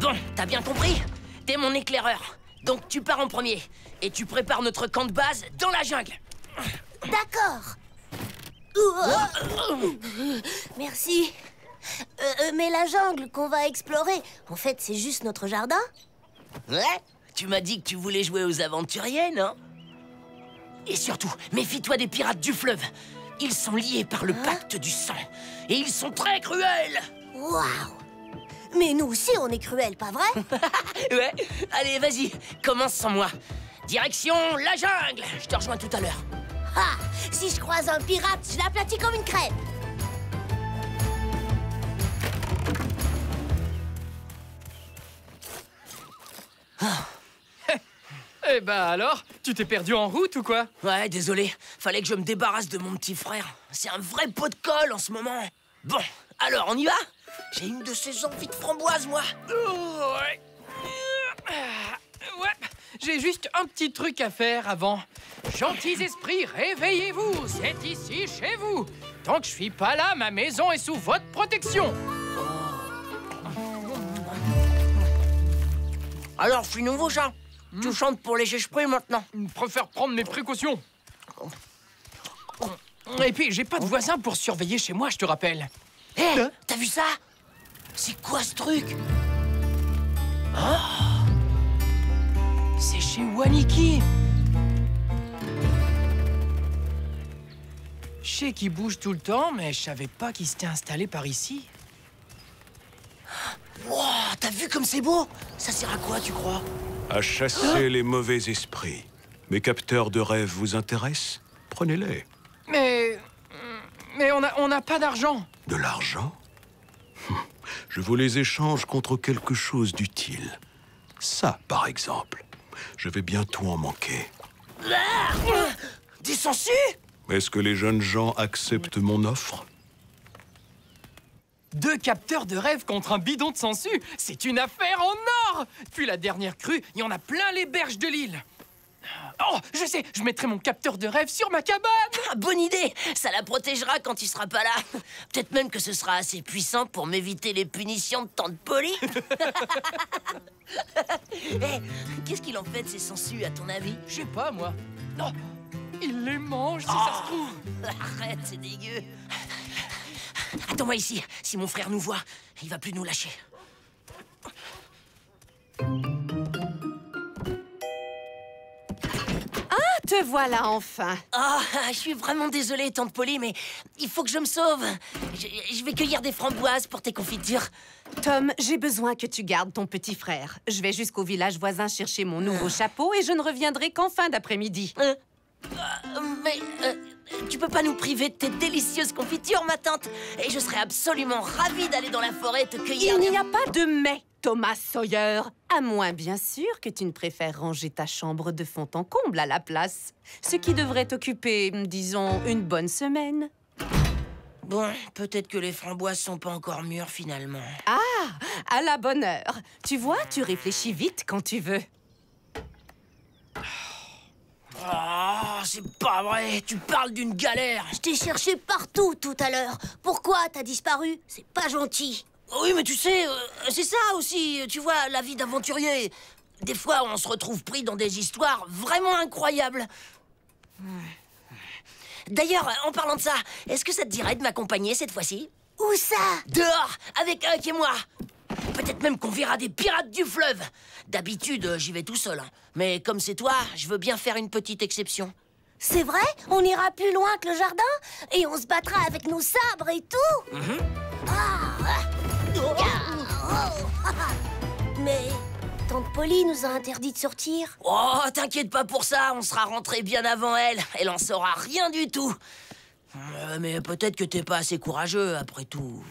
Bon, t'as bien compris? T'es mon éclaireur. Donc tu pars en premier. Et tu prépares notre camp de base dans la jungle. D'accord. Merci. Mais la jungle qu'on va explorer, en fait, c'est juste notre jardin? Ouais? Tu m'as dit que tu voulais jouer aux aventuriers, non? Et surtout, méfie-toi des pirates du fleuve. Ils sont liés par le pacte du sang. Et ils sont très cruels. Waouh! Mais nous aussi, on est cruels, pas vrai? Ouais. Allez, vas-y, commence sans moi. Direction la jungle. Je te rejoins tout à l'heure. Ah! Si je croise un pirate, je l'aplatis comme une crêpe. Eh ben alors, tu t'es perdu en route ou quoi? Ouais, désolé. Fallait que je me débarrasse de mon petit frère. C'est un vrai pot de colle en ce moment. Bon, alors on y va? J'ai une de ces envies de framboise, moi. Ouais. Ouais, j'ai juste un petit truc à faire avant. Gentils esprits, réveillez-vous, c'est ici chez vous. Tant que je suis pas là, ma maison est sous votre protection. Alors, je suis nouveau, ça. Tu chantes pour les esprits maintenant. Je préfère prendre mes précautions. Et puis, j'ai pas de voisins pour surveiller chez moi, je te rappelle. Hé, t'as vu ça? C'est quoi ce truc? Oh, C'est chez Waniki. Je sais qu'il bouge tout le temps, mais je savais pas qu'il s'était installé par ici. wow, t'as vu comme c'est beau? Ça sert à quoi, tu crois? À chasser les mauvais esprits. Mes capteurs de rêves vous intéressent? Prenez-les. Mais on n'a pas d'argent. De l'argent? Je vous les échange contre quelque chose d'utile. Ça, par exemple. Je vais bientôt en manquer. Des sangsues? Est-ce que les jeunes gens acceptent mon offre? 2 capteurs de rêve contre un bidon de sangsue, c'est une affaire en or! Puis la dernière crue, il y en a plein les berges de l'île. Oh, je sais, je mettrai mon capteur de rêve sur ma cabane! Ah, bonne idée! Ça la protégera quand tu seras pas là. Peut-être même que ce sera assez puissant pour m'éviter les punitions de Tante Polly. Hey, qu'est-ce qu'il en fait de ces sangsues, à ton avis? Je sais pas, moi. Oh, il les mange, si ça se trouve. Arrête, c'est dégueu. Attends-moi ici. Si mon frère nous voit, il va plus nous lâcher. Te voilà enfin. Ah, je suis vraiment désolée, Tante Polly, mais il faut que je me sauve. Je vais cueillir des framboises pour tes confitures. Tom, j'ai besoin que tu gardes ton petit frère. Je vais jusqu'au village voisin chercher mon nouveau chapeau et je ne reviendrai qu'en fin d'après-midi. Mais tu peux pas nous priver de tes délicieuses confitures, ma tante. Et je serais absolument ravie d'aller dans la forêt te cueillir. Il n'y a pas de mais, Thomas Sawyer. À moins, bien sûr, que tu ne préfères ranger ta chambre de fond en comble à la place. Ce qui devrait t'occuper, disons, une bonne semaine. Bon, peut-être que les framboises sont pas encore mûres, finalement. Ah, à la bonne heure. Tu vois, tu réfléchis vite quand tu veux. Ah, c'est pas vrai. Tu parles d'une galère. Je t'ai cherché partout tout à l'heure. Pourquoi t'as disparu? C'est pas gentil. Oui, mais tu sais, c'est ça aussi. Tu vois, la vie d'aventurier. Des fois, on se retrouve pris dans des histoires vraiment incroyables. D'ailleurs, en parlant de ça, est-ce que ça te dirait de m'accompagner cette fois-ci? Où ça? Dehors, avec Huck et moi. Peut-être même qu'on verra des pirates du fleuve. D'habitude, j'y vais tout seul. Hein. Mais comme c'est toi, je veux bien faire une petite exception. C'est vrai? On ira plus loin que le jardin? Et on se battra avec nos sabres et tout? Mais Tante Polly nous a interdit de sortir. Oh, t'inquiète pas pour ça, on sera rentré bien avant elle. Elle en saura rien du tout. Mais peut-être que t'es pas assez courageux, après tout.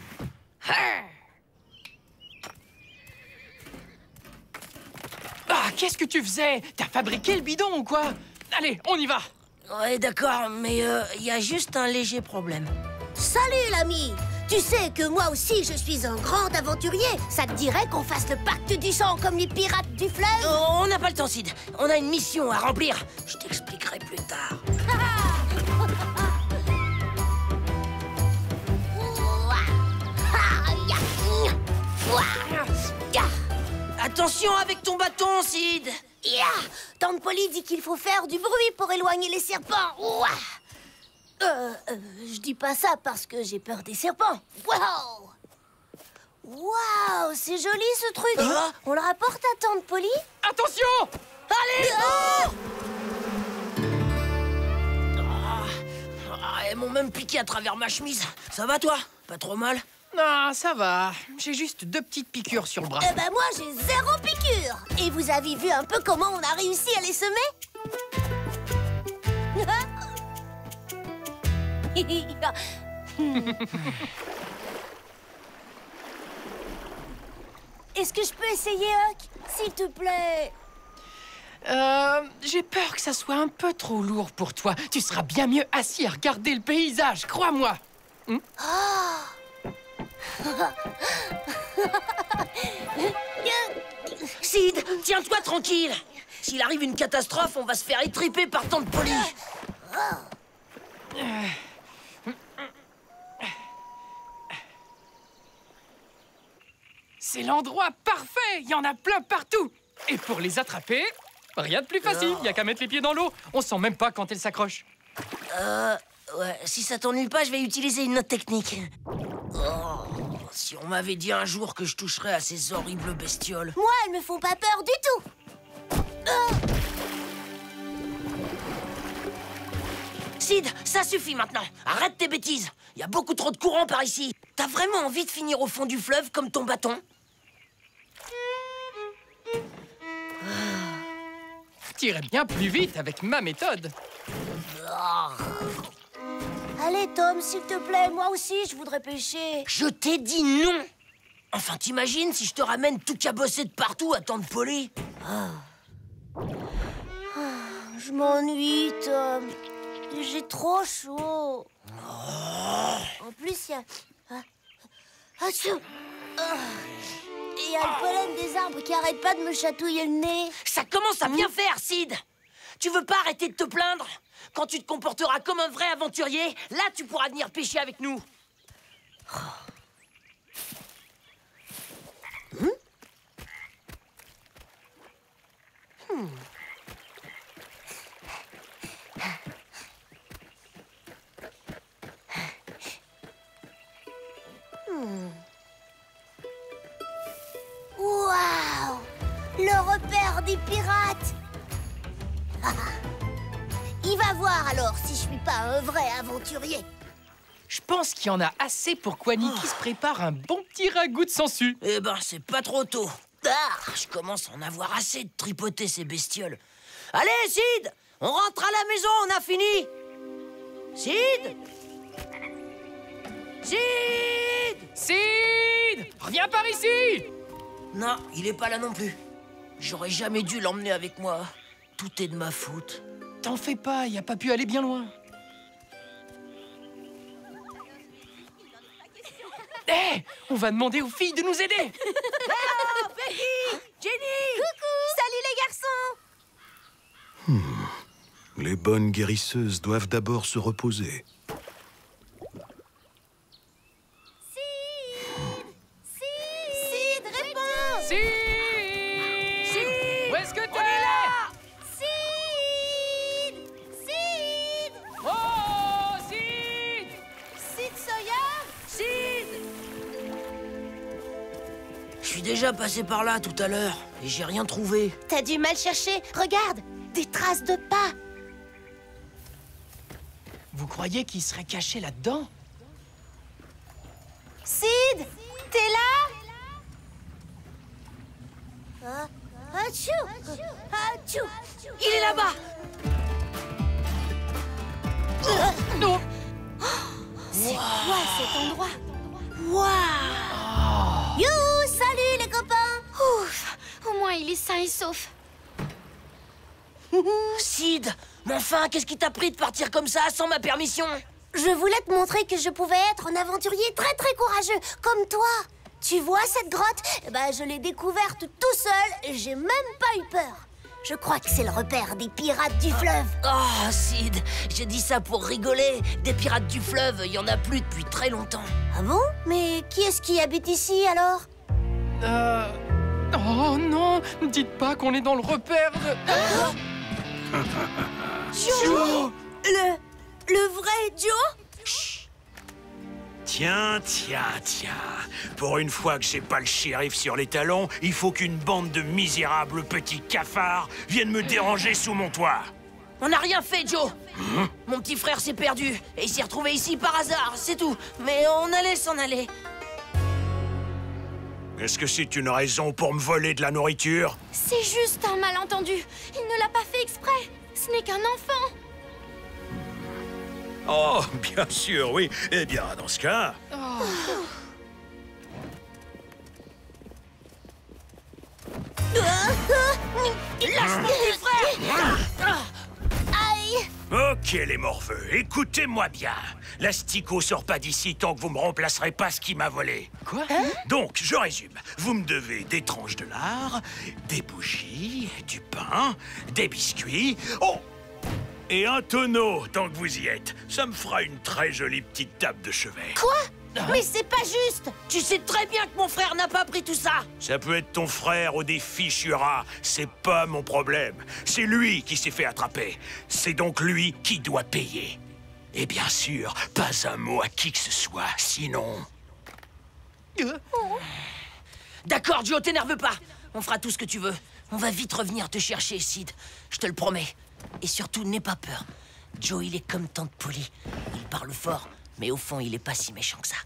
Ah, qu'est-ce que tu faisais? T'as fabriqué le bidon ou quoi? Allez, on y va! Ouais, d'accord, mais il y a juste un léger problème. Salut l'ami! Tu sais que moi aussi je suis un grand aventurier. Ça te dirait qu'on fasse le pacte du sang comme les pirates du fleuve? On n'a pas le temps, Sid. On a une mission à remplir. Je t'expliquerai plus tard. Attention avec ton bâton, Sid. Ya! Tante Polly dit qu'il faut faire du bruit pour éloigner les serpents. Ouah! Je dis pas ça parce que j'ai peur des serpents. Wow! Waouh, c'est joli ce truc. Hein? On le rapporte à Tante Polly? Attention! Allez, Ah! Elles m'ont même piqué à travers ma chemise. Ça va, toi? Pas trop mal? Non, ça va. J'ai juste 2 petites piqûres sur le bras. Eh ben moi j'ai 0 piqûre. Et vous avez vu un peu comment on a réussi à les semer? Est-ce que je peux essayer, Huck? S'il te plaît. J'ai peur que ça soit un peu trop lourd pour toi. Tu seras bien mieux assis à regarder le paysage, crois-moi. Sid, tiens-toi tranquille. S'il arrive une catastrophe, on va se faire étriper par Tante Polly. C'est l'endroit parfait. Il y en a plein partout. Et pour les attraper, rien de plus facile. Il n'y a qu'à mettre les pieds dans l'eau. On sent même pas quand elles s'accrochent. Ouais, si ça t'ennuie pas, je vais utiliser une autre technique. Oh, si on m'avait dit un jour que je toucherais à ces horribles bestioles. Moi, elles me font pas peur du tout. Sid, ça suffit maintenant. Arrête tes bêtises. Il y a beaucoup trop de courant par ici. T'as vraiment envie de finir au fond du fleuve comme ton bâton? T'irais bien plus vite avec ma méthode. Allez, Tom, s'il te plaît, moi aussi, je voudrais pêcher. Je t'ai dit non. Enfin, t'imagines si je te ramène tout cabossé de partout à Tante Polly? Je m'ennuie, Tom. J'ai trop chaud. En plus, il y a... Achou! Il y a le pollen des arbres qui arrête pas de me chatouiller le nez. Ça commence à bien faire, Sid. Tu veux pas arrêter de te plaindre? Quand tu te comporteras comme un vrai aventurier, là, tu pourras venir pêcher avec nous. Waouh! Le repère des pirates! Il va voir alors si je suis pas un vrai aventurier. Je pense qu'il y en a assez pour qu'Aniki se prépare un bon petit ragoût de sangsue. Eh ben, c'est pas trop tôt. Je commence à en avoir assez de tripoter ces bestioles. Allez, Sid! On rentre à la maison, on a fini! Sid! Sid! Sid! Reviens par ici! Non, il est pas là non plus. J'aurais jamais dû l'emmener avec moi. Tout est de ma faute. T'en fais pas, il a pas pu aller bien loin. Hé! On va demander aux filles de nous aider! Oh, Peggy! Jenny! Coucou! Salut les garçons! Les bonnes guérisseuses doivent d'abord se reposer. Sid, réponds! Sid! Sid! Où est-ce que t'es? On est là! Sid! Sid! Oh, Sid! Sid Sawyer? Sid! Je suis déjà passé par là tout à l'heure et j'ai rien trouvé. T'as dû mal chercher. Regarde, des traces de pas. Vous croyez qu'il serait caché là-dedans? Sid, t'es là? Achou! Achou! Il est là-bas! Non! C'est quoi cet endroit? Waouh! Youhou! Salut les copains! Ouf! Au moins, il est sain et sauf. Sid! Mais enfin, qu'est-ce qui t'a pris de partir comme ça, sans ma permission? Je voulais te montrer que je pouvais être un aventurier très très courageux, comme toi. Tu vois cette grotte? Eh ben, je l'ai découverte tout seul et j'ai même pas eu peur. Je crois que c'est le repère des pirates du fleuve. Oh, Sid, j'ai dit ça pour rigoler. Des pirates du fleuve, il y en a plus depuis très longtemps. Ah bon? Mais qui est-ce qui habite ici alors? Oh non, dites pas qu'on est dans le repère de... Joe! Le vrai Joe? Tiens. Pour une fois que j'ai pas le shérif sur les talons, il faut qu'une bande de misérables petits cafards vienne me déranger sous mon toit. On n'a rien fait, Joe. Mon petit frère s'est perdu et il s'est retrouvé ici par hasard, c'est tout. Mais on allait s'en aller. Est-ce que c'est une raison pour me voler de la nourriture? C'est juste un malentendu. Il ne l'a pas fait exprès. Ce n'est qu'un enfant. Oh, bien sûr, oui. Eh bien, dans ce cas... Lâche mon petit frère. Aïe! Ok, les morveux, écoutez-moi bien. L'asticot sort pas d'ici tant que vous me remplacerez pas ce qui m'a volé. Quoi? Donc, je résume. Vous me devez des tranches de lard, des bougies, du pain, des biscuits... Oh! Et un tonneau, tant que vous y êtes. Ça me fera une très jolie petite table de chevet. Quoi? Mais c'est pas juste! Tu sais très bien que mon frère n'a pas pris tout ça. Ça peut être ton frère ou des fichus rats. C'est pas mon problème. C'est lui qui s'est fait attraper. C'est donc lui qui doit payer. Et bien sûr, pas un mot à qui que ce soit, sinon... D'accord, Joe, t'énerve pas. On fera tout ce que tu veux. On va vite revenir te chercher, Sid. Je te le promets. Et surtout, n'aie pas peur. Joe, il est comme Tante Polly. Il parle fort, mais au fond, il est pas si méchant que ça.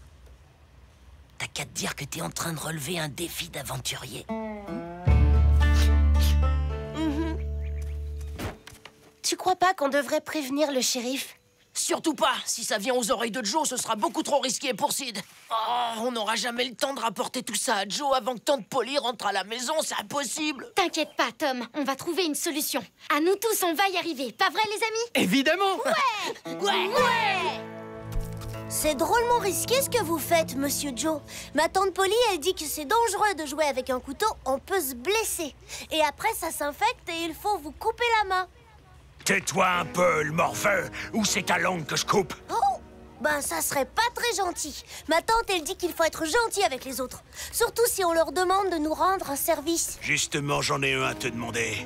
T'as qu'à te dire que t'es en train de relever un défi d'aventurier. Tu crois pas qu'on devrait prévenir le shérif? Surtout pas. Si ça vient aux oreilles de Joe, ce sera beaucoup trop risqué pour Sid. Oh, on n'aura jamais le temps de rapporter tout ça à Joe avant que Tante Polly rentre à la maison, c'est impossible. T'inquiète pas, Tom. On va trouver une solution. À nous tous, on va y arriver. Pas vrai, les amis? Évidemment! Ouais. C'est drôlement risqué ce que vous faites, Monsieur Joe. Ma tante Polly, elle dit que c'est dangereux de jouer avec un couteau, on peut se blesser. Et après, ça s'infecte et il faut vous couper la main. Tais-toi un peu, le morveux, ou c'est ta langue que je coupe. Oh! Ben, ça serait pas très gentil. Ma tante, elle dit qu'il faut être gentil avec les autres. Surtout si on leur demande de nous rendre un service. Justement, j'en ai un à te demander.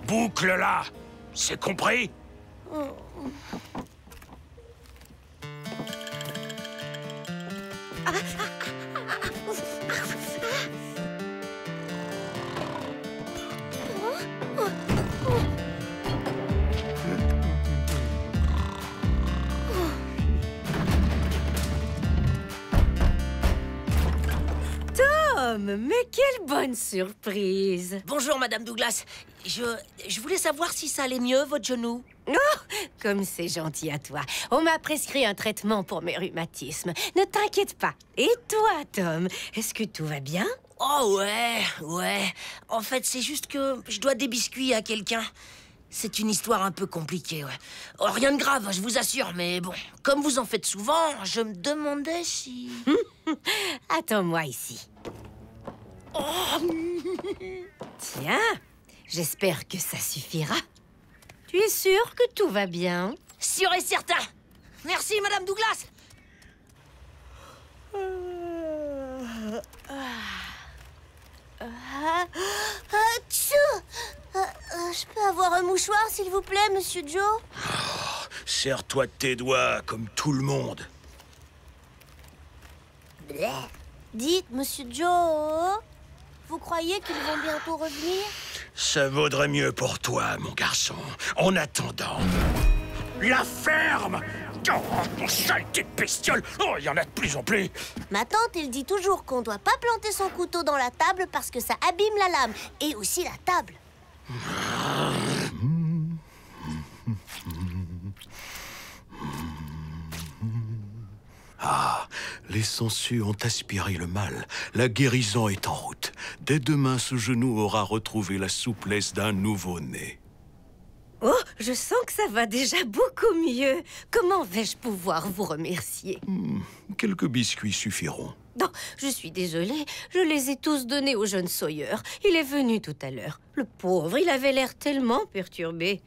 Boucle-la, c'est compris? Mais quelle bonne surprise! Bonjour, Madame Douglas. Je voulais savoir si ça allait mieux, votre genou. Oh, comme c'est gentil à toi. On m'a prescrit un traitement pour mes rhumatismes. Ne t'inquiète pas. Et toi, Tom, est-ce que tout va bien? Oh ouais. En fait, c'est juste que je dois des biscuits à quelqu'un. C'est une histoire un peu compliquée, ouais. Oh, rien de grave, je vous assure, mais bon, comme vous en faites souvent, je me demandais si... Attends-moi ici. Tiens, j'espère que ça suffira. Tu es sûr que tout va bien? Sûr et certain. Merci, Madame Douglas. Je peux avoir un mouchoir, s'il vous plaît, Monsieur Joe? Serre-toi de tes doigts, comme tout le monde. Dites, Monsieur Joe, vous croyez qu'ils vont bientôt revenir? Ça vaudrait mieux pour toi, mon garçon. En attendant... La ferme! Oh, saleté de bestiole! Oh, il y en a de plus en plus! Ma tante, elle dit toujours qu'on doit pas planter son couteau dans la table parce que ça abîme la lame. Et aussi la table. Ah, les sangsues ont aspiré le mal. La guérison est en route. Dès demain, ce genou aura retrouvé la souplesse d'un nouveau-né. Oh, je sens que ça va déjà beaucoup mieux. Comment vais-je pouvoir vous remercier? Quelques biscuits suffiront. Non, je suis désolée. Je les ai tous donnés au jeune Sawyer. Il est venu tout à l'heure. Le pauvre, il avait l'air tellement perturbé.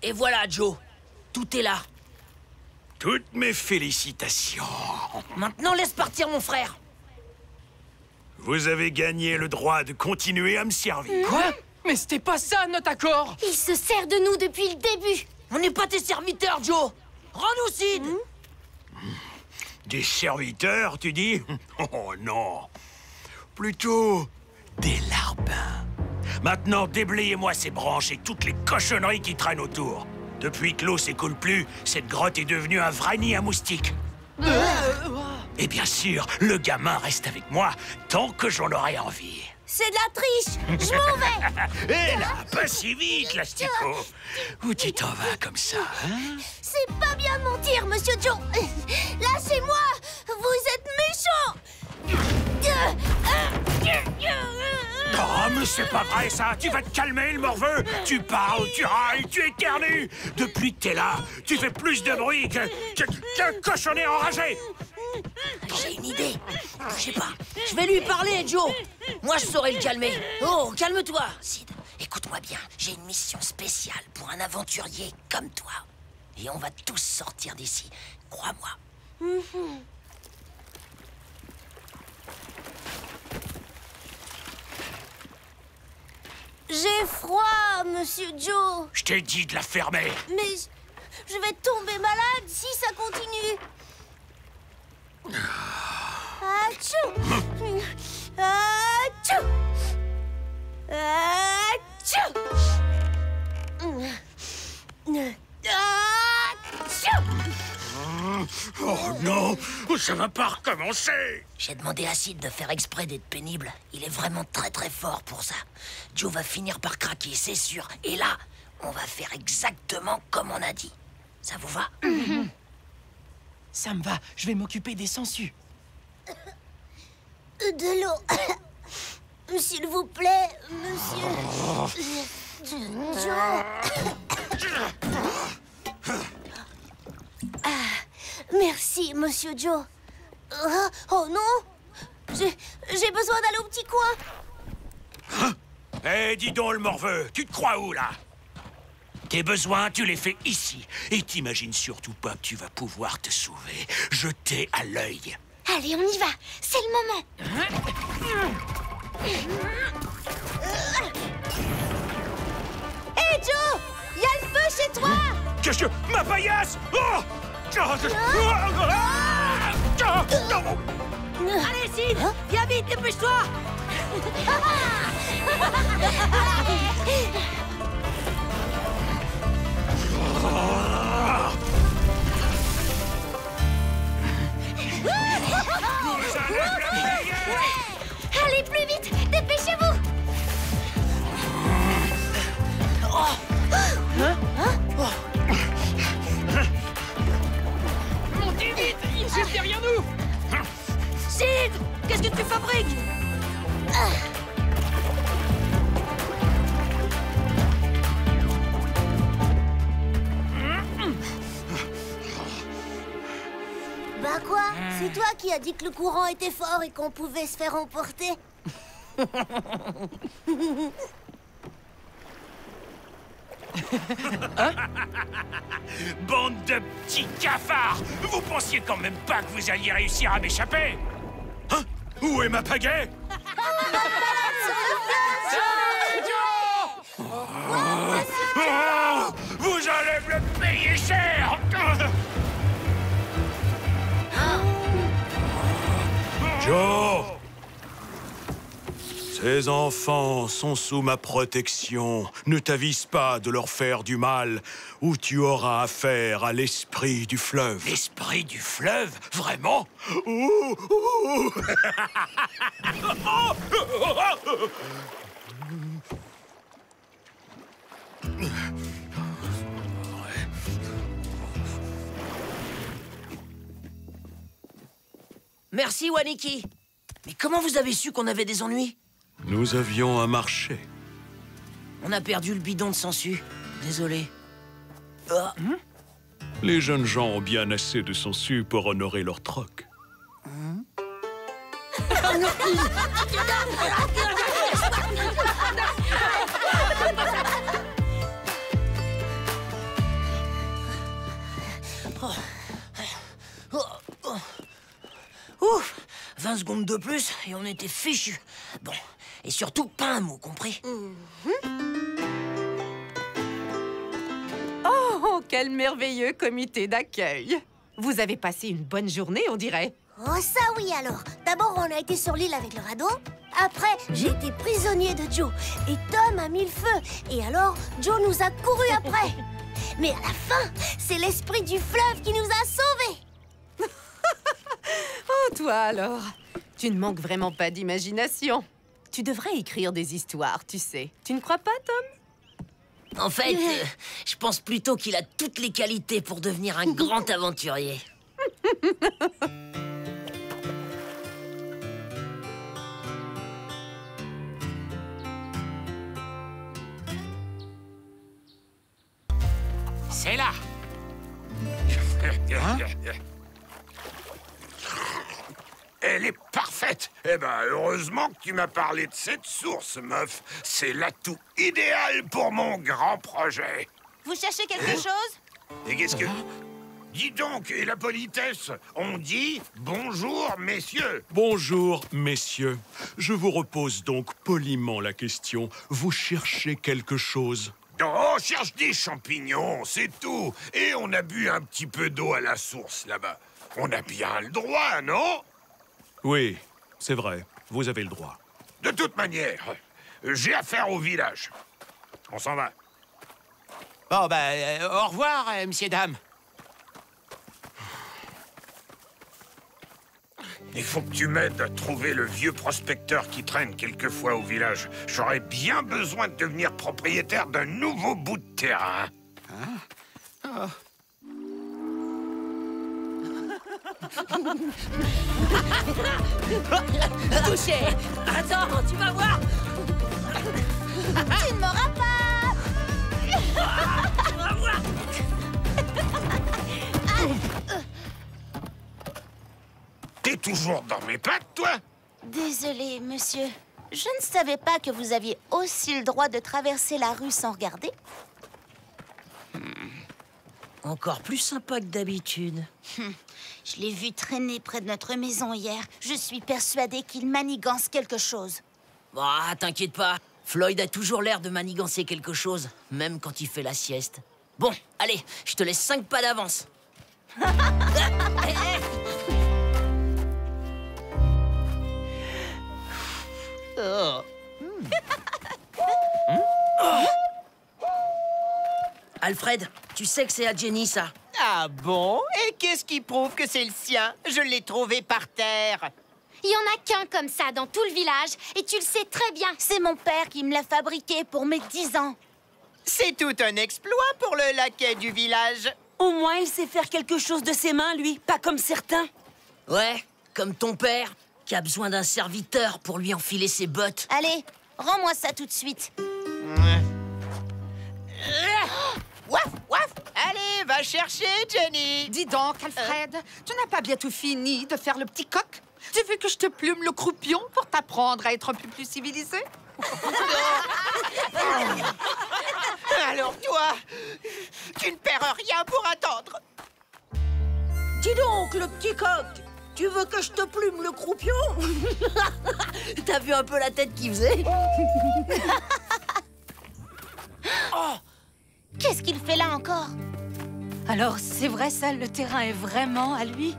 Et voilà, Joe. Tout est là. Toutes mes félicitations. Maintenant, laisse partir mon frère. Vous avez gagné le droit de continuer à me servir. Quoi? Mais c'était pas ça, notre accord! Il se sert de nous depuis le début. On n'est pas tes serviteurs, Joe. Rends-nous Sid. Des serviteurs, tu dis? Oh non. Plutôt des larbins. Maintenant, déblayez-moi ces branches et toutes les cochonneries qui traînent autour. Depuis que l'eau s'écoule plus, cette grotte est devenue un vrai nid à moustiques. Et bien sûr, le gamin reste avec moi tant que j'en aurai envie. C'est de la triche. Je m'en vais. Hé là, pas si vite, l'asticot. Où tu t'en vas comme ça, hein? C'est pas bien de mentir, Monsieur Joe. Lâchez-moi. Vous êtes méchant. Oh, mais c'est pas vrai, ça! Tu vas te calmer, le morveux! Tu parles, tu râles, tu éternues! Depuis que t'es là, tu fais plus de bruit qu'un cochonnet enragé! J'ai une idée. Bougez pas. Je vais lui parler, Joe. Moi, je saurai le calmer. Oh, calme-toi, Sid. Écoute-moi bien. J'ai une mission spéciale pour un aventurier comme toi. Et on va tous sortir d'ici. Crois-moi. J'ai froid, Monsieur Joe. Je t'ai dit de la fermer! Mais je vais tomber malade si ça continue. Atchou! Atchou! Atchou! Atchou! Oh non! Ça va pas recommencer! J'ai demandé à Sid de faire exprès d'être pénible. Il est vraiment très très fort pour ça. Joe va finir par craquer, c'est sûr. Et là, on va faire exactement comme on a dit. Ça vous va? Ça me va, je vais m'occuper des sangsues. De l'eau. S'il vous plaît, Monsieur... Joe. Merci, Monsieur Joe. Oh non! J'ai besoin d'aller au petit coin. Eh, dis donc, le morveux, tu te crois où, là? Tes besoins, tu les fais ici. Et t'imagines surtout pas que tu vas pouvoir te sauver. Jeter à l'œil. Allez, on y va. C'est le moment. Hé, Joe! Il y a le feu chez toi! Qu'est-ce que... Ma paillasse! Oh! Allez, Sid! Viens vite, dépêche-toi! Allez, plus vite. Dépêchez-vous. Montez vite, il est juste derrière nous. Sid! Qu'est-ce que tu fabriques? Bah quoi? C'est toi qui as dit que le courant était fort et qu'on pouvait se faire emporter? Bande de petits cafards! Vous pensiez quand même pas que vous alliez réussir à m'échapper? Hein? Où est ma pagaie? Oh, vous allez me le payer cher! Joe! Ces enfants sont sous ma protection. Ne t'avise pas de leur faire du mal, ou tu auras affaire à l'esprit du fleuve. L'esprit du fleuve? Vraiment? Ouh, ouh. Merci, Waniki. Mais comment vous avez su qu'on avait des ennuis? Nous avions un marché. On a perdu le bidon de sangsue. Désolé. Les jeunes gens ont bien assez de sangsues pour honorer leur troc. 20 secondes de plus et on était fichus. Bon, et surtout pas un mot, compris? Oh, quel merveilleux comité d'accueil! Vous avez passé une bonne journée, on dirait. Oh, ça oui alors. D'abord, on a été sur l'île avec le radeau. Après, j'ai été prisonnier de Joe. Et Tom a mis le feu. Et alors, Joe nous a couru après. Mais à la fin, c'est l'esprit du fleuve qui nous a sauvés. Oh, toi alors, tu ne manques vraiment pas d'imagination. Tu devrais écrire des histoires, tu sais. Tu ne crois pas, Tom? En fait, je pense plutôt qu'il a toutes les qualités pour devenir un grand aventurier. C'est là. Elle est parfaite. Eh ben, heureusement que tu m'as parlé de cette source, meuf. C'est l'atout idéal pour mon grand projet. Vous cherchez quelque chose? Et qu'est-ce que... Dis donc, et la politesse? On dit bonjour, messieurs. Bonjour, messieurs. Je vous repose donc poliment la question. Vous cherchez quelque chose? Oh, on cherche des champignons, c'est tout. Et on a bu un petit peu d'eau à la source, là-bas. On a bien le droit, non? Oui, c'est vrai. Vous avez le droit. De toute manière, j'ai affaire au village. On s'en va. Bon, au revoir, messieurs, dames. Il faut que tu m'aides à trouver le vieux prospecteur qui traîne quelquefois au village. J'aurais bien besoin de devenir propriétaire d'un nouveau bout de terrain. Touché! Attends, tu vas voir! Tu ne m'auras pas! Tu vas voir! T'es toujours dans mes pattes, toi? Désolé, monsieur. Je ne savais pas que vous aviez aussi le droit de traverser la rue sans regarder. Encore plus sympa que d'habitude. Je l'ai vu traîner près de notre maison hier. Je suis persuadée qu'il manigance quelque chose. Bah, t'inquiète pas. Floyd a toujours l'air de manigancer quelque chose, même quand il fait la sieste. Bon, allez, je te laisse 5 pas d'avance. Alfred, tu sais que c'est à Jenny, ça. Ah bon? Et qu'est-ce qui prouve que c'est le sien? Je l'ai trouvé par terre. Il y en a qu'un comme ça dans tout le village, et tu le sais très bien. C'est mon père qui me l'a fabriqué pour mes 10 ans. C'est tout un exploit pour le laquais du village. Au moins, il sait faire quelque chose de ses mains, lui, pas comme certains. Ouais, comme ton père, qui a besoin d'un serviteur pour lui enfiler ses bottes. Allez, rends-moi ça tout de suite. Waf, waf! Allez, va chercher, Jenny! Dis donc, Alfred, tu n'as pas bientôt fini de faire le petit coq? Tu veux que je te plume le croupion pour t'apprendre à être un peu plus civilisé? Alors toi, tu ne perds rien pour attendre. Dis donc, le petit coq, tu veux que je te plume le croupion? T'as vu un peu la tête qu'il faisait? Qu'est-ce qu'il fait là encore? Alors, c'est vrai ça, le terrain est vraiment à lui?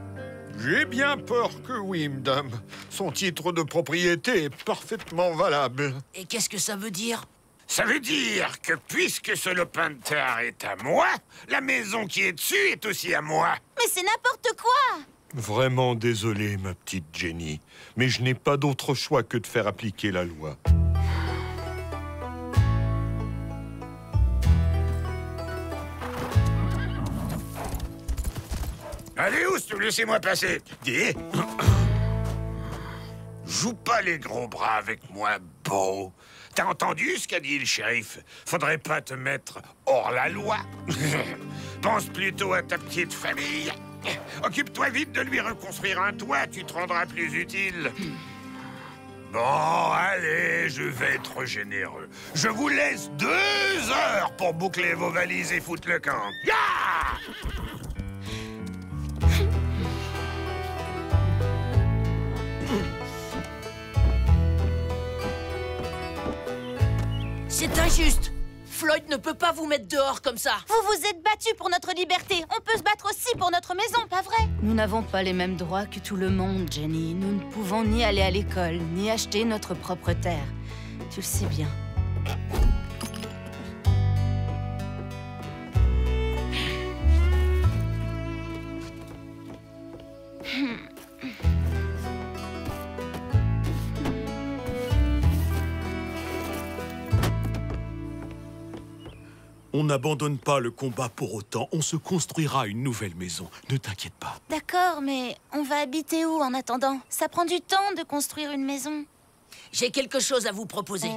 J'ai bien peur que oui, madame. Son titre de propriété est parfaitement valable. Et qu'est-ce que ça veut dire? Ça veut dire que puisque ce lopin de terre est à moi, la maison qui est dessus est aussi à moi. Mais c'est n'importe quoi! Vraiment désolé, ma petite Jenny, mais je n'ai pas d'autre choix que de faire appliquer la loi. Allez, oust, laissez-moi passer. Dis. Joue pas les gros bras avec moi, beau. T'as entendu ce qu'a dit le shérif? Faudrait pas te mettre hors la loi. Pense plutôt à ta petite famille. Occupe-toi vite de lui reconstruire un toit, tu te rendras plus utile. Bon, allez, je vais être généreux. Je vous laisse 2 heures pour boucler vos valises et foutre le camp. Ya! C'est injuste. Floyd ne peut pas vous mettre dehors comme ça. Vous vous êtes battus pour notre liberté. On peut se battre aussi pour notre maison, pas vrai? Nous n'avons pas les mêmes droits que tout le monde, Jenny. Nous ne pouvons ni aller à l'école, ni acheter notre propre terre. Tu le sais bien. On n'abandonne pas le combat pour autant. On se construira une nouvelle maison. Ne t'inquiète pas. D'accord, mais on va habiter où en attendant? Ça prend du temps de construire une maison. J'ai quelque chose à vous proposer.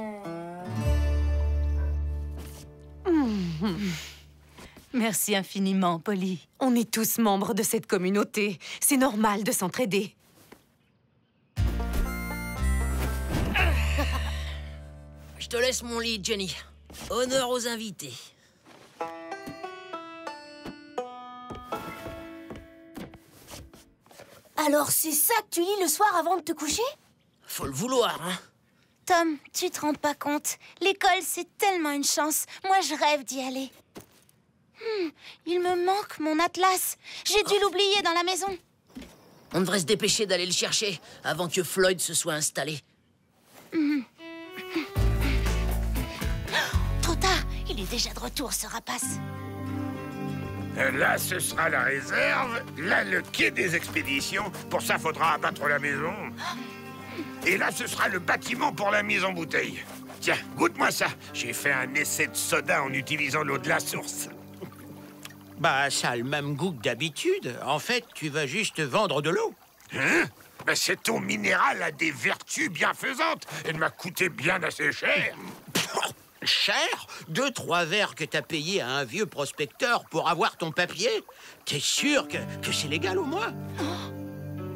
Merci infiniment, Polly. On est tous membres de cette communauté. C'est normal de s'entraider. Je te laisse mon lit, Jenny. Honneur aux invités. Alors c'est ça que tu lis le soir avant de te coucher? Faut le vouloir, hein. Tom, tu te rends pas compte? L'école, c'est tellement une chance. Moi, je rêve d'y aller. Il me manque mon atlas. J'ai dû l'oublier dans la maison. On devrait se dépêcher d'aller le chercher avant que Floyd se soit installé. Trop tard. Il est déjà de retour, ce rapace. Là, ce sera la réserve. Là, le quai des expéditions. Pour ça, faudra abattre la maison. Et là, ce sera le bâtiment pour la mise en bouteille. Tiens, goûte-moi ça. J'ai fait un essai de soda en utilisant l'eau de la source. Bah, ça a le même goût que d'habitude. En fait, tu vas juste vendre de l'eau. Hein? Bah, cette eau minérale a des vertus bienfaisantes. Elle m'a coûté bien assez cher. Cher? 2-3 verres que t'as payé à un vieux prospecteur pour avoir ton papier? T'es sûr que c'est légal au moins?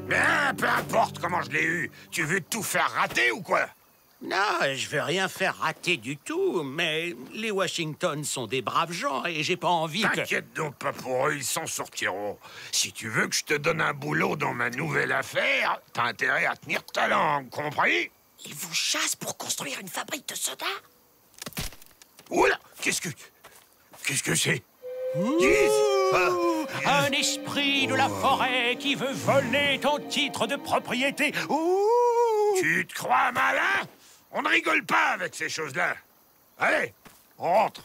Ben, peu importe comment je l'ai eu. Tu veux tout faire rater ou quoi? Non, je veux rien faire rater du tout, mais les Washington sont des braves gens et j'ai pas envie que... T'inquiète donc pas pour eux, ils s'en sortiront. Si tu veux que je te donne un boulot dans ma nouvelle affaire, t'as intérêt à tenir ta langue, compris? Ils vous chassent pour construire une fabrique de soda? Oula, qu'est-ce que c'est? Un esprit de la forêt qui veut voler ton titre de propriété. Tu te crois malin? On ne rigole pas avec ces choses-là. Allez, on rentre.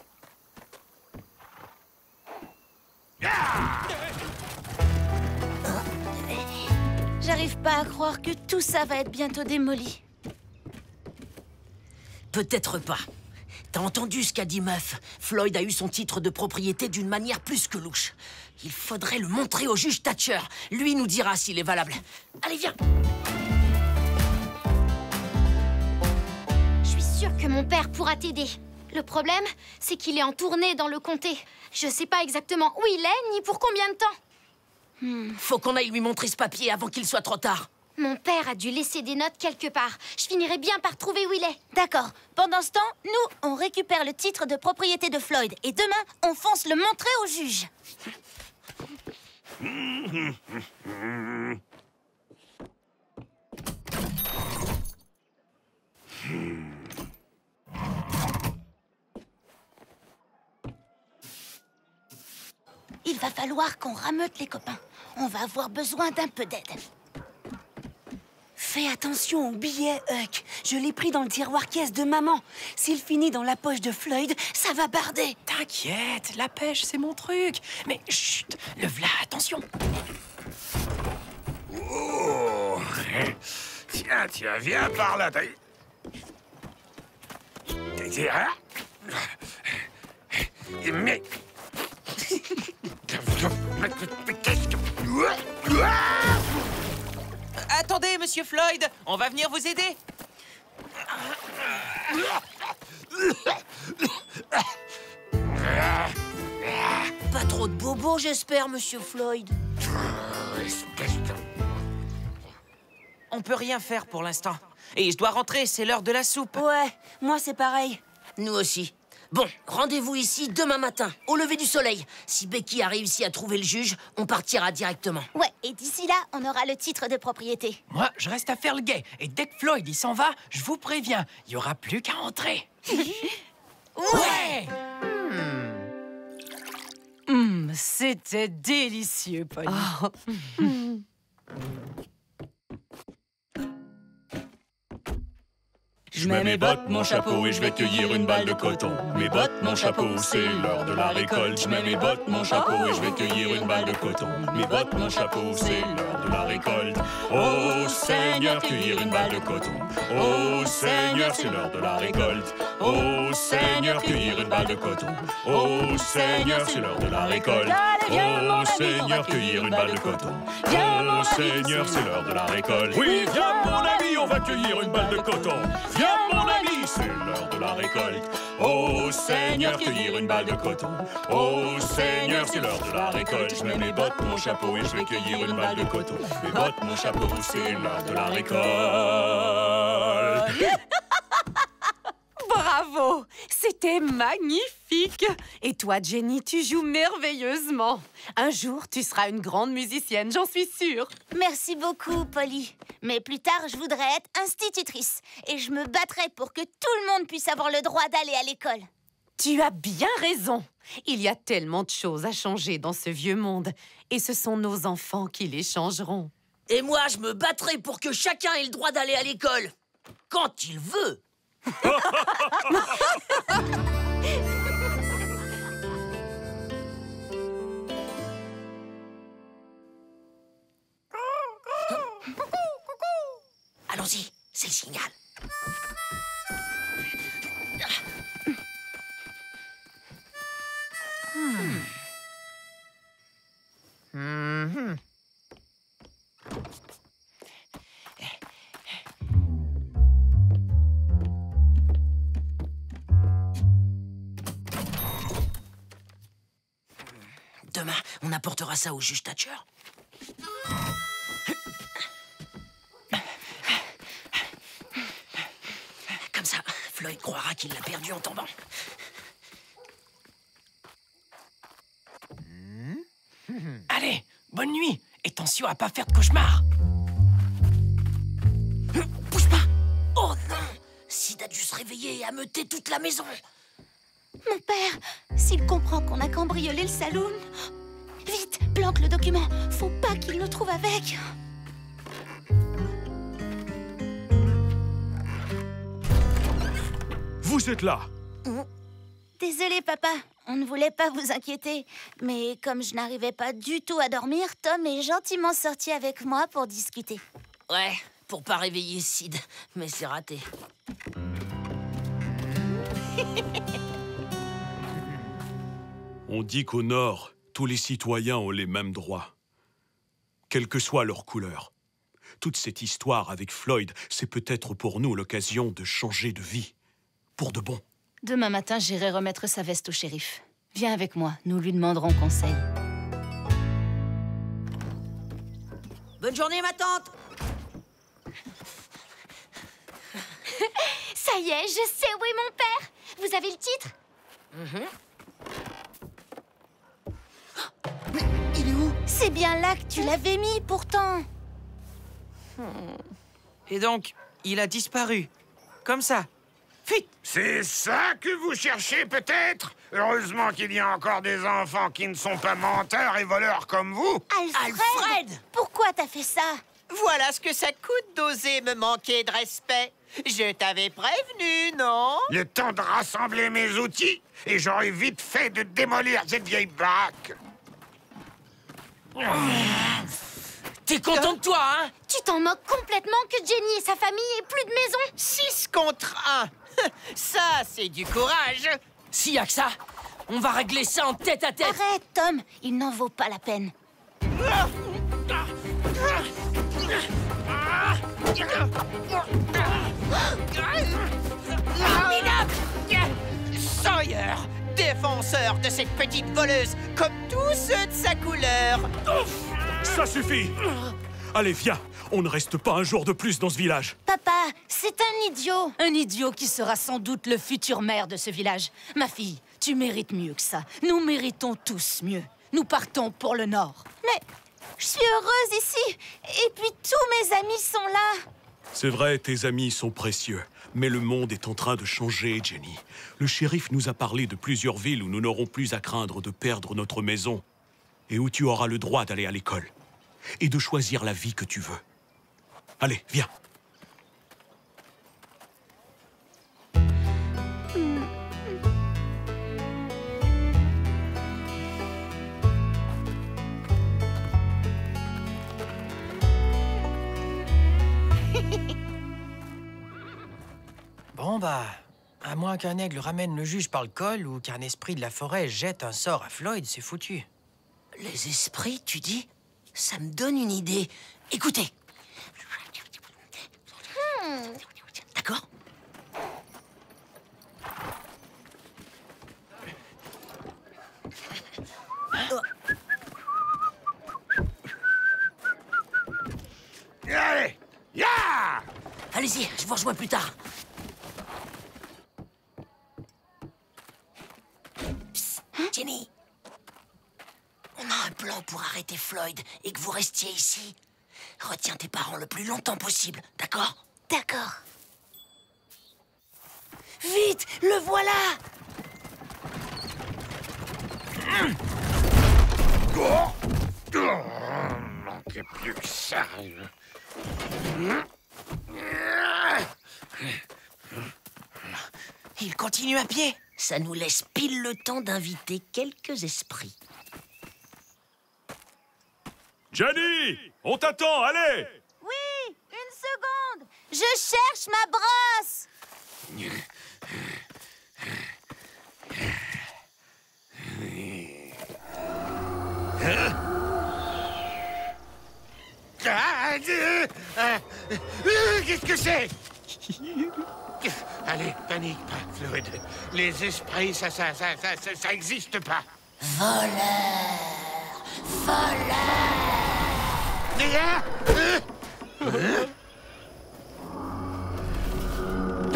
J'arrive pas à croire que tout ça va être bientôt démoli. Peut-être pas. T'as entendu ce qu'a dit Meuf? Floyd a eu son titre de propriété d'une manière plus que louche. Il faudrait le montrer au juge Thatcher. Lui nous dira s'il est valable. Allez, viens! Je suis sûre que mon père pourra t'aider. Le problème, c'est qu'il est en tournée dans le comté. Je sais pas exactement où il est, ni pour combien de temps. Faut qu'on aille lui montrer ce papier avant qu'il soit trop tard. Mon père a dû laisser des notes quelque part. Je finirai bien par trouver où il est. D'accord. Pendant ce temps, nous, on récupère le titre de propriété de Floyd. Et demain, on fonce le montrer au juge. Il va falloir qu'on rameute les copains. On va avoir besoin d'un peu d'aide. Fais attention au billet, Huck. Je l'ai pris dans le tiroir caisse de maman. S'il finit dans la poche de Floyd, ça va barder. T'inquiète, la pêche, c'est mon truc. Mais chut, le v'là, attention. Oh. Tiens, viens par là. Mais... Attendez, monsieur Floyd, on va venir vous aider. Pas trop de bobos, j'espère, monsieur Floyd. On peut rien faire pour l'instant. Et je dois rentrer, c'est l'heure de la soupe. Ouais, moi c'est pareil. Nous aussi. Bon, rendez-vous ici demain matin, au lever du soleil. Si Becky a réussi à trouver le juge, on partira directement. Ouais, et d'ici là, on aura le titre de propriété. Moi, je reste à faire le guet. Et dès que Floyd il s'en va, je vous préviens, il y aura plus qu'à rentrer. Ouais! C'était délicieux, Polly. Je mets mes bottes, mon chapeau et je vais cueillir une balle de coton. Mes bottes, mon chapeau, c'est l'heure de la récolte. Je mets mes bottes, mon chapeau et je vais cueillir une balle de coton. Mes bottes, mon chapeau, c'est l'heure de la récolte. Oh Seigneur, cueillir une balle de coton. Oh Seigneur, c'est l'heure de la récolte. Oh Seigneur, cueillir une balle de coton. Oh Seigneur, c'est l'heure de la récolte. Oh Seigneur, cueillir une balle de coton. Oh Seigneur, c'est l'heure de la récolte. Oui, viens mon ami, on va cueillir une balle de coton. Viens mon ami, c'est l'heure de la récolte. Oh Seigneur, cueillir une balle de coton. Oh Seigneur, c'est l'heure de la récolte. Je mets mes bottes, mon chapeau et je vais cueillir une balle de coton. Mes bottes, mon chapeau, c'est l'heure de la récolte. Bravo! C'était magnifique! Et toi, Jenny, tu joues merveilleusement. Un jour, tu seras une grande musicienne, j'en suis sûre. Merci beaucoup, Polly. Mais plus tard, je voudrais être institutrice. Et je me battrai pour que tout le monde puisse avoir le droit d'aller à l'école. Tu as bien raison. Il y a tellement de choses à changer dans ce vieux monde. Et ce sont nos enfants qui les changeront. Et moi, je me battrai pour que chacun ait le droit d'aller à l'école. Quand il veut. Allons-y, c'est le signal. Demain, on apportera ça au juge Thatcher. Comme ça, Floyd croira qu'il l'a perdu en tombant. Allez, bonne nuit. Et attention à pas faire de cauchemar. Bouge pas. Oh non! Sid a dû se réveiller et ameuter toute la maison. Mon père, s'il comprend qu'on a cambriolé le saloon... Vite, planque le document. Faut pas qu'il nous trouve avec. Vous êtes là. Désolé, papa. On ne voulait pas vous inquiéter. Mais comme je n'arrivais pas du tout à dormir, Tom est gentiment sorti avec moi pour discuter. Ouais, pour pas réveiller Sid. Mais c'est raté. On dit qu'au Nord, tous les citoyens ont les mêmes droits, quelle que soit leur couleur. Toute cette histoire avec Floyd, c'est peut-être pour nous l'occasion de changer de vie, pour de bon. Demain matin, j'irai remettre sa veste au shérif. Viens avec moi, nous lui demanderons conseil. Bonne journée, ma tante. Ça y est, je sais où est mon père. Vous avez le titre? Il est où? C'est bien là que tu l'avais mis, pourtant. Et donc, il a disparu. Comme ça. Vite! C'est ça que vous cherchez, peut-être? Heureusement qu'il y a encore des enfants qui ne sont pas menteurs et voleurs comme vous. Alfred! Pourquoi t'as fait ça? Voilà ce que ça coûte d'oser me manquer de respect. Je t'avais prévenu, non? Le temps de rassembler mes outils et j'aurais vite fait de démolir cette vieille baraque. T'es content de toi, hein? Tu t'en moques complètement que Jenny et sa famille aient plus de maison. 6 contre 1. Ça, c'est du courage. S'il y a que ça, on va régler ça en tête à tête. Arrête, Tom. Il n'en vaut pas la peine. Sawyer, défenseur de cette petite voleuse, comme tous ceux de sa couleur. Ça suffit! Allez, viens, on ne reste pas un jour de plus dans ce village. Papa, c'est un idiot. Un idiot qui sera sans doute le futur maire de ce village. Ma fille, tu mérites mieux que ça. Nous méritons tous mieux. Nous partons pour le Nord. Mais je suis heureuse ici. Et puis tous mes amis sont là. C'est vrai, tes amis sont précieux. Mais le monde est en train de changer, Jenny. Le shérif nous a parlé de plusieurs villes où nous n'aurons plus à craindre de perdre notre maison et où tu auras le droit d'aller à l'école et de choisir la vie que tu veux. Allez, viens. Bon bah, à moins qu'un aigle ramène le juge par le col ou qu'un esprit de la forêt jette un sort à Floyd, c'est foutu. Les esprits, tu dis? Ça me donne une idée. Écoutez. D'accord? Allez, ya! Allez-y, je vous rejoins plus tard. Psst, Jenny. On a un plan pour arrêter Floyd et que vous restiez ici. Retiens tes parents le plus longtemps possible, d'accord? D'accord. Vite, le voilà! Manquait plus que ça. Il continue à pied. Ça nous laisse pile le temps d'inviter quelques esprits. Jenny! On t'attend, allez! Oui, une seconde. Je cherche ma brosse. Qu'est-ce que c'est? Allez, panique pas, Floyd. Les esprits, ça existe pas. Voleur!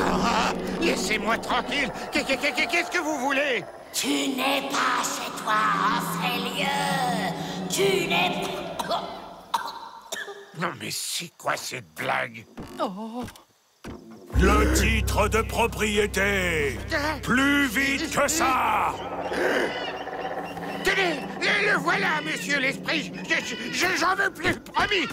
Ah, laissez-moi tranquille. Qu'est-ce que vous voulez? Tu n'es pas chez toi en ces lieux. Tu n'es pas... Non, mais c'est quoi cette blague? Le titre de propriété! Plus vite que ça! Tenez, le voilà, monsieur l'esprit. J'en veux plus, promis.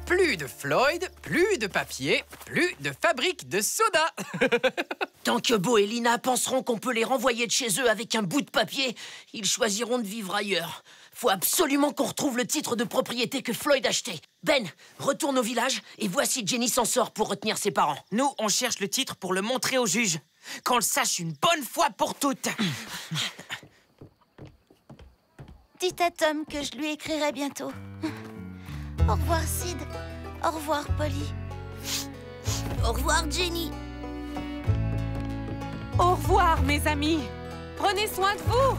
Plus de Floyd, plus de papier, plus de fabrique de soda. Tant que Bo et Lina penseront qu'on peut les renvoyer de chez eux avec un bout de papier, ils choisiront de vivre ailleurs. Faut absolument qu'on retrouve le titre de propriété que Floyd achetait. Ben, retourne au village et vois si Jenny s'en sort pour retenir ses parents. Nous, on cherche le titre pour le montrer au juge. Qu'on le sache une bonne fois pour toutes. Dites à Tom que je lui écrirai bientôt. Au revoir, Sid. Au revoir, Polly. Au revoir, Jenny. Au revoir, mes amis. Prenez soin de vous.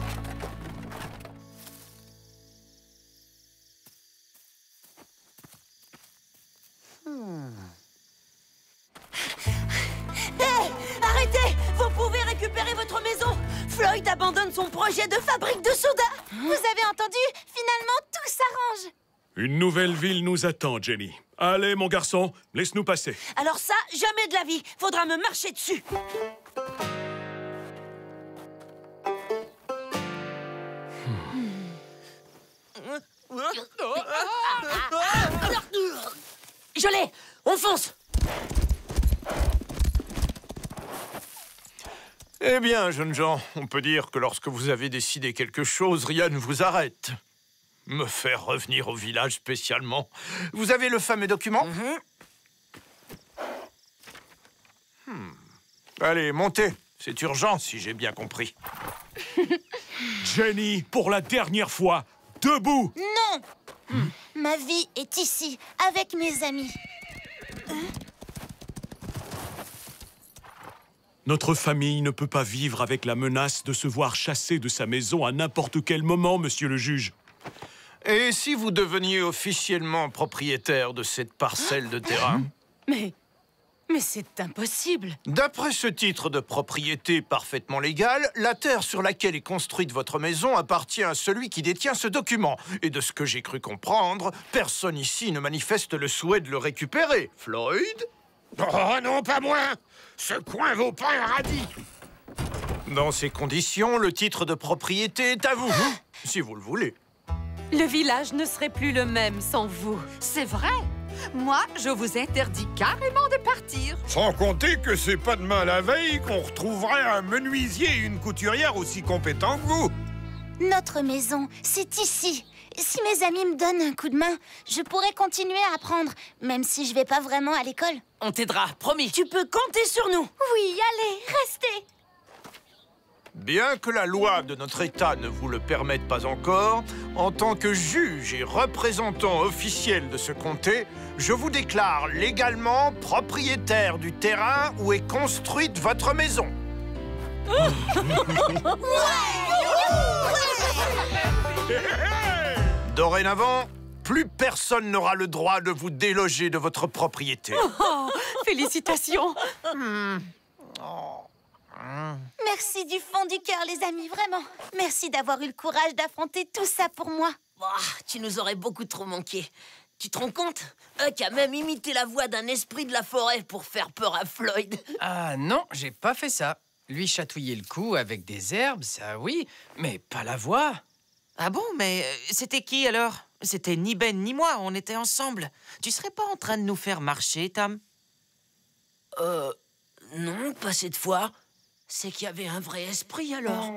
Hé! Arrêtez! Vous pouvez récupérer votre maison! Floyd abandonne son projet de fabrique de soda! Vous avez entendu? Finalement, tout s'arrange. Une nouvelle ville nous attend, Jenny. Allez, mon garçon, laisse-nous passer. Alors ça, jamais de la vie! Faudra me marcher dessus! Je l'ai! On fonce! Eh bien, jeunes gens, on peut dire que lorsque vous avez décidé quelque chose, rien ne vous arrête. Me faire revenir au village spécialement. Vous avez le fameux document? Allez, montez. C'est urgent, si j'ai bien compris. Jenny, pour la dernière fois, debout! Non! Ma vie est ici, avec mes amis. Notre famille ne peut pas vivre avec la menace de se voir chassée de sa maison à n'importe quel moment, monsieur le juge. Et si vous deveniez officiellement propriétaire de cette parcelle de terrain? Mais Mais c'est impossible. D'après ce titre de propriété parfaitement légal, la terre sur laquelle est construite votre maison appartient à celui qui détient ce document. Et de ce que j'ai cru comprendre, personne ici ne manifeste le souhait de le récupérer. Floyd? Oh non, pas moi! Ce coin vaut pas un radis! Dans ces conditions, le titre de propriété est à vous, si vous le voulez. Le village ne serait plus le même sans vous. C'est vrai. Moi, je vous interdis carrément de partir. Sans compter que c'est pas demain la veille qu'on retrouverait un menuisier et une couturière aussi compétents que vous. Notre maison, c'est ici. Si mes amis me donnent un coup de main, je pourrais continuer à apprendre, même si je vais pas vraiment à l'école. On t'aidera, promis. Tu peux compter sur nous. Oui, allez, restez. Bien que la loi de notre État ne vous le permette pas encore, en tant que juge et représentant officiel de ce comté, je vous déclare légalement propriétaire du terrain où est construite votre maison. Dorénavant, plus personne n'aura le droit de vous déloger de votre propriété. Oh, félicitations. Merci du fond du cœur, les amis, vraiment. Merci d'avoir eu le courage d'affronter tout ça pour moi. Oh, tu nous aurais beaucoup trop manqué. Tu te rends compte? Huck a même imité la voix d'un esprit de la forêt pour faire peur à Floyd. Ah non, j'ai pas fait ça. Lui chatouiller le cou avec des herbes, ça oui, mais pas la voix. Ah bon, mais c'était qui alors? C'était ni Ben ni moi, on était ensemble. Tu serais pas en train de nous faire marcher, Tam? Non, pas cette fois. C'est qu'il y avait un vrai esprit alors.